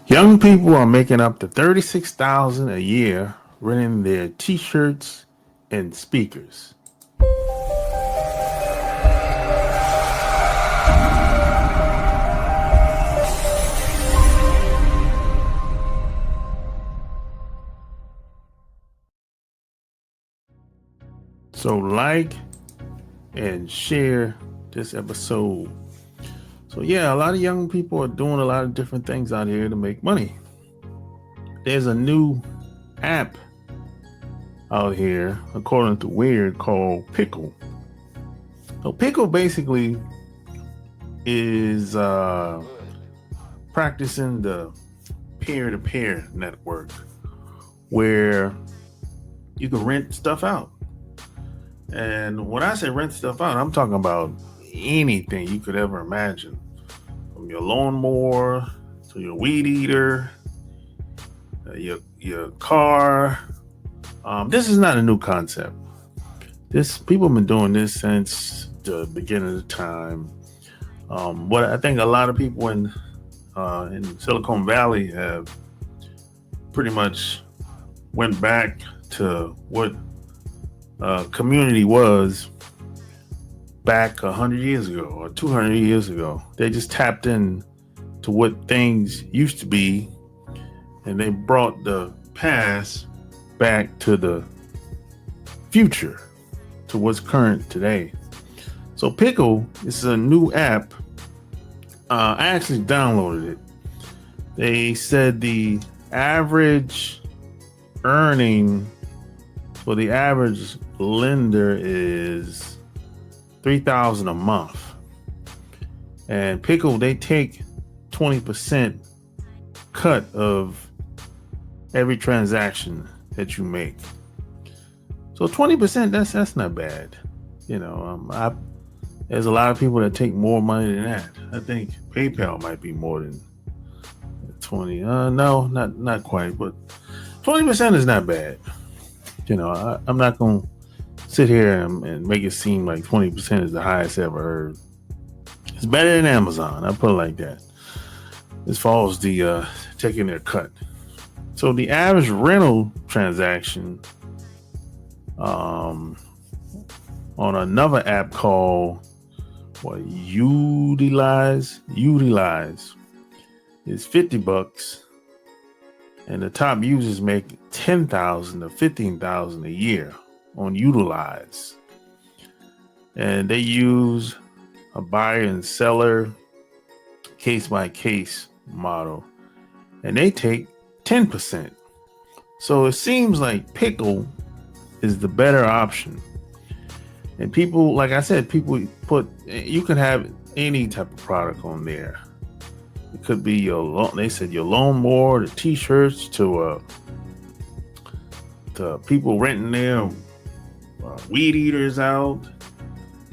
Young people are making up to 36,000 a year renting their t-shirts and speakers. So like and share this episode. So yeah, a lot of young people are doing a lot of different things out here to make money. There's a new app out here, according to Weird, called Pickle. So Pickle basically is practicing the peer-to-peer network where you can rent stuff out. And when I say rent stuff out, I'm talking about anything you could ever imagine. From your lawnmower to your weed eater, your car. This is not a new concept. This people have been doing this since the beginning of time. What I think a lot of people in Silicon Valley have pretty much went back to what community was back 100 years ago or 200 years ago. They just tapped in to what things used to be, and they brought the past back to the future, to what's current today. So Pickle is a new app. I actually downloaded it. They said the average earning for the average lender is $3,000 a month, and Pickle, they take 20% cut of every transaction that you make. So 20%, that's not bad. There's a lot of people that take more money than that. I think PayPal might be more than 20. No, not quite, but 20% is not bad. I'm not gonna sit here and make it seem like 20% is the highest I ever heard. It's better than Amazon. I put it like that. As far as the taking their cut. So the average rental transaction on another app called Utilize is $50, and the top users make $10,000 to $15,000 a year on Utilize, and they use a buyer and seller case by case model, and they take 10%. So it seems like Pickle is the better option. And people, like I said, you can have any type of product on there. It could be your lawnmower, the t-shirts, to people renting their weed eaters out.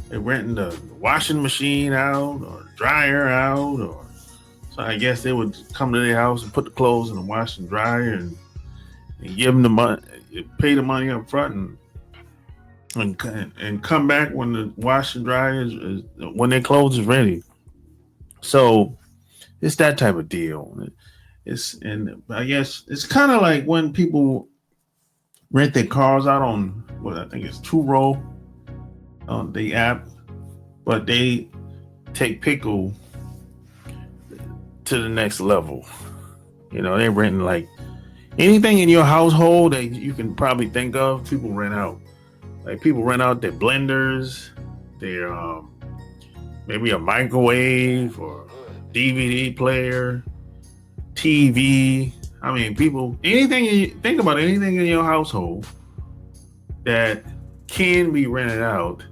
They're renting the washing machine out or dryer out, so I guess they would come to their house and put the clothes in the wash and dryer and give them the money, pay the money up front, and come back when the wash and dryer is when their clothes is ready. So it's that type of deal. And I guess it's kind of like when people rent their cars out on what I think is Turo on the app, but they take Pickle to the next level. They're renting like anything in your household that you can probably think of. People rent out. Like people rent out their blenders, their maybe a microwave or DVD player, TV. I mean, think about anything in your household that can be rented out.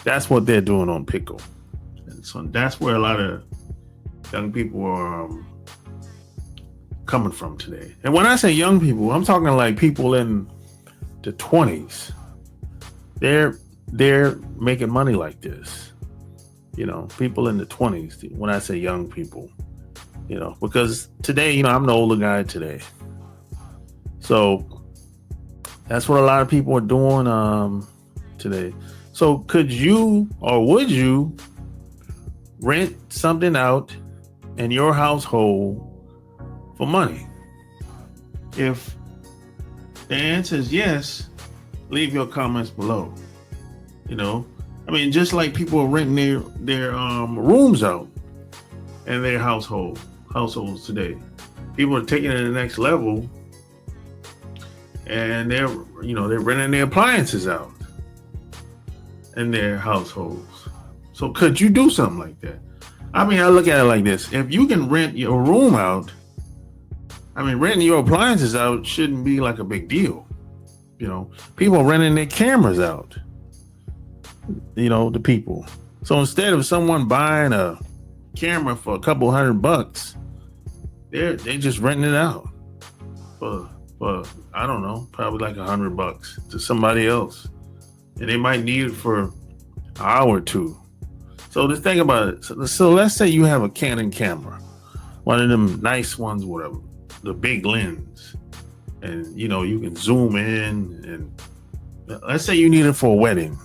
That's what they're doing on Pickle. And so that's where a lot of young people are coming from today. And when I say young people, I'm talking like people in the 20s. They're making money like this. People in the 20s. When I say young people, because today, I'm the older guy today. So that's what a lot of people are doing today. So could you or would you rent something out in your household for money? If the answer is yes, leave your comments below. Just like people are renting their rooms out in their households today. People are taking it to the next level, and they're renting their appliances out in their households. So could you do something like that? I look at it like this: if you can rent your room out, renting your appliances out shouldn't be like a big deal. People renting their cameras out. The people. So instead of someone buying a camera for a couple $100, they just renting it out for I don't know, probably like $100 to somebody else, and they might need it for an hour or two. So just think about it. So let's say you have a Canon camera, one of them nice ones, whatever, the big lens, and you can zoom in, and let's say you need it for a wedding.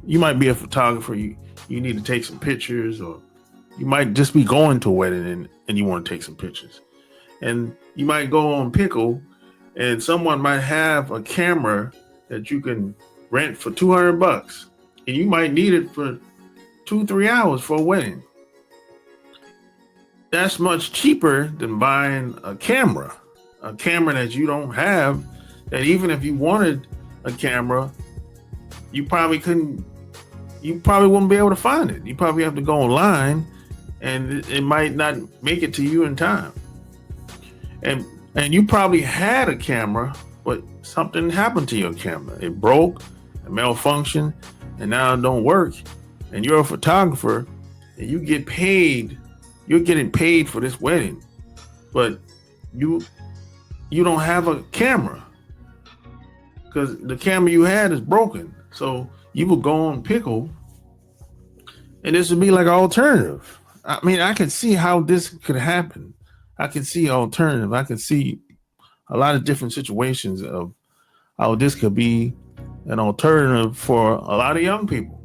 You might be a photographer. You need to take some pictures, or you might just be going to a wedding and you want to take some pictures. And you might go on Pickle, and someone might have a camera that you can rent for $200, and you might need it for 2-3 hours for a wedding. That's much cheaper than buying a camera that you don't have. That even if you wanted a camera, you probably wouldn't be able to find it. You probably have to go online, and it might not make it to you in time. And you probably had a camera, but something happened to your camera. It broke, it malfunctioned, and now it don't work. And you're a photographer, and you get paid. You're getting paid for this wedding, but you don't have a camera because the camera you had is broken. So you would go on Pickle, and this would be like an alternative. I could see how this could happen. I can see alternative. I can see a lot of different situations of how this could be an alternative for a lot of young people.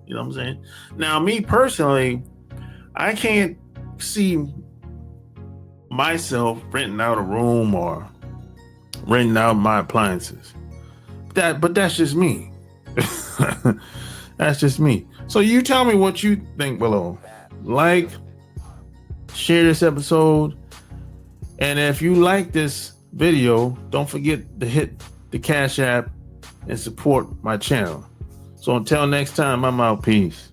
You know what I'm saying? Now, me personally, I can't see myself renting out a room or renting out my appliances. But that's just me. That's just me. So you tell me what you think below. Like, share this episode, and if you like this video, don't forget to hit the Cash App and support my channel. So until next time, I'm out. Peace.